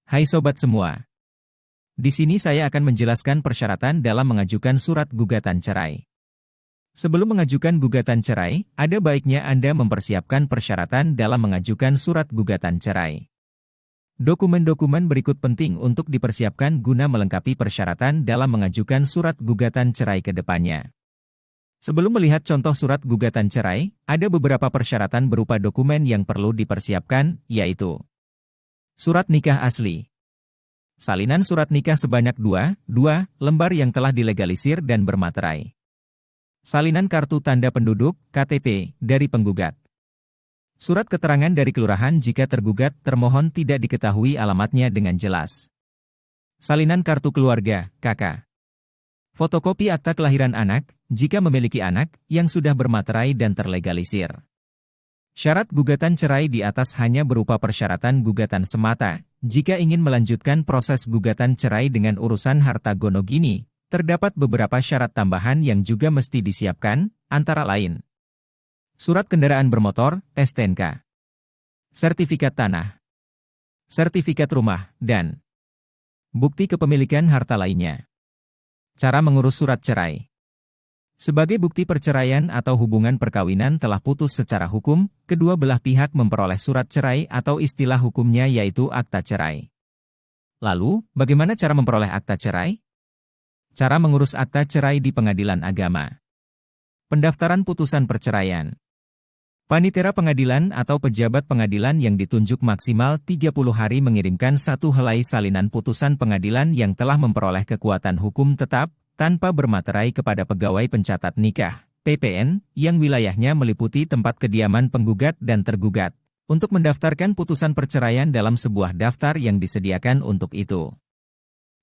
Hai sobat semua. Di sini saya akan menjelaskan persyaratan dalam mengajukan surat gugatan cerai. Sebelum mengajukan gugatan cerai, ada baiknya Anda mempersiapkan persyaratan dalam mengajukan surat gugatan cerai. Dokumen-dokumen berikut penting untuk dipersiapkan guna melengkapi persyaratan dalam mengajukan surat gugatan cerai ke depannya. Sebelum melihat contoh surat gugatan cerai, ada beberapa persyaratan berupa dokumen yang perlu dipersiapkan, yaitu surat nikah asli. Salinan surat nikah sebanyak 2 lembar yang telah dilegalisir dan bermaterai. Salinan kartu tanda penduduk, KTP, dari penggugat. Surat keterangan dari kelurahan jika tergugat termohon tidak diketahui alamatnya dengan jelas. Salinan kartu keluarga, KK. Fotokopi akta kelahiran anak, jika memiliki anak, yang sudah bermaterai dan terlegalisir. Syarat gugatan cerai di atas hanya berupa persyaratan gugatan semata. Jika ingin melanjutkan proses gugatan cerai dengan urusan harta gonogini, terdapat beberapa syarat tambahan yang juga mesti disiapkan, antara lain surat kendaraan bermotor, STNK, sertifikat tanah, sertifikat rumah, dan bukti kepemilikan harta lainnya. Cara mengurus surat cerai. Sebagai bukti perceraian atau hubungan perkawinan telah putus secara hukum, kedua belah pihak memperoleh surat cerai atau istilah hukumnya yaitu akta cerai. Lalu, bagaimana cara memperoleh akta cerai? Cara mengurus akta cerai di pengadilan agama. Pendaftaran putusan perceraian. Panitera pengadilan atau pejabat pengadilan yang ditunjuk maksimal 30 hari mengirimkan 1 helai salinan putusan pengadilan yang telah memperoleh kekuatan hukum tetap, tanpa bermaterai kepada pegawai pencatat nikah, PPN, yang wilayahnya meliputi tempat kediaman penggugat dan tergugat, untuk mendaftarkan putusan perceraian dalam sebuah daftar yang disediakan untuk itu.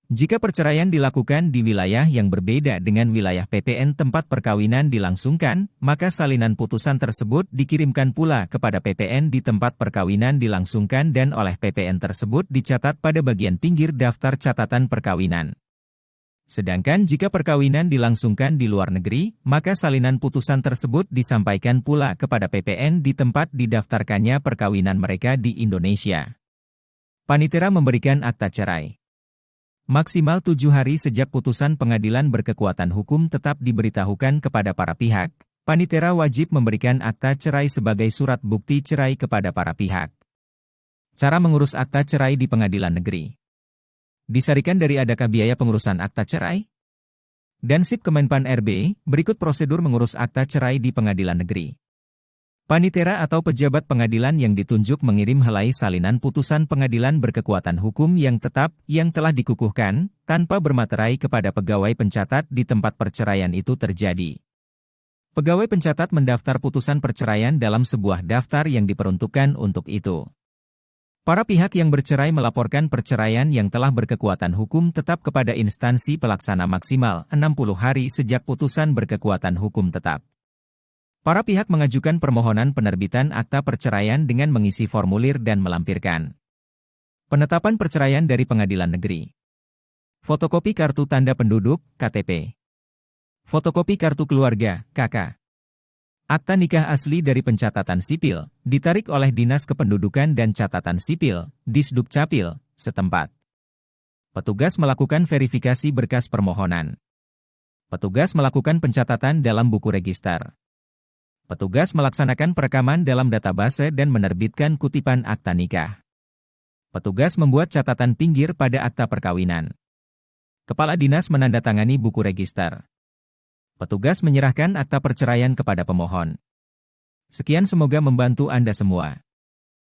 Jika perceraian dilakukan di wilayah yang berbeda dengan wilayah PPN tempat perkawinan dilangsungkan, maka salinan putusan tersebut dikirimkan pula kepada PPN di tempat perkawinan dilangsungkan dan oleh PPN tersebut dicatat pada bagian pinggir daftar catatan perkawinan. Sedangkan jika perkawinan dilangsungkan di luar negeri, maka salinan putusan tersebut disampaikan pula kepada PPN di tempat didaftarkannya perkawinan mereka di Indonesia. Panitera memberikan akta cerai. Maksimal 7 hari sejak putusan pengadilan berkekuatan hukum tetap diberitahukan kepada para pihak. Panitera wajib memberikan akta cerai sebagai surat bukti cerai kepada para pihak. Cara mengurus akta cerai di pengadilan negeri. Disarikan dari adakah biaya pengurusan akta cerai? Dansip Kemenpan RB, berikut prosedur mengurus akta cerai di pengadilan negeri. Panitera atau pejabat pengadilan yang ditunjuk mengirim helai salinan putusan pengadilan berkekuatan hukum yang tetap, yang telah dikukuhkan, tanpa bermaterai kepada pegawai pencatat di tempat perceraian itu terjadi. Pegawai pencatat mendaftar putusan perceraian dalam sebuah daftar yang diperuntukkan untuk itu. Para pihak yang bercerai melaporkan perceraian yang telah berkekuatan hukum tetap kepada instansi pelaksana maksimal 60 hari sejak putusan berkekuatan hukum tetap. Para pihak mengajukan permohonan penerbitan akta perceraian dengan mengisi formulir dan melampirkan penetapan perceraian dari pengadilan negeri. Fotokopi kartu tanda penduduk, KTP. Fotokopi kartu keluarga, KK. Akta nikah asli dari pencatatan sipil, ditarik oleh Dinas Kependudukan dan Catatan Sipil, Disdukcapil, setempat. Petugas melakukan verifikasi berkas permohonan. Petugas melakukan pencatatan dalam buku register. Petugas melaksanakan perekaman dalam database dan menerbitkan kutipan akta nikah. Petugas membuat catatan pinggir pada akta perkawinan. Kepala Dinas menandatangani buku register. Petugas menyerahkan akta perceraian kepada pemohon. Sekian, semoga membantu Anda semua.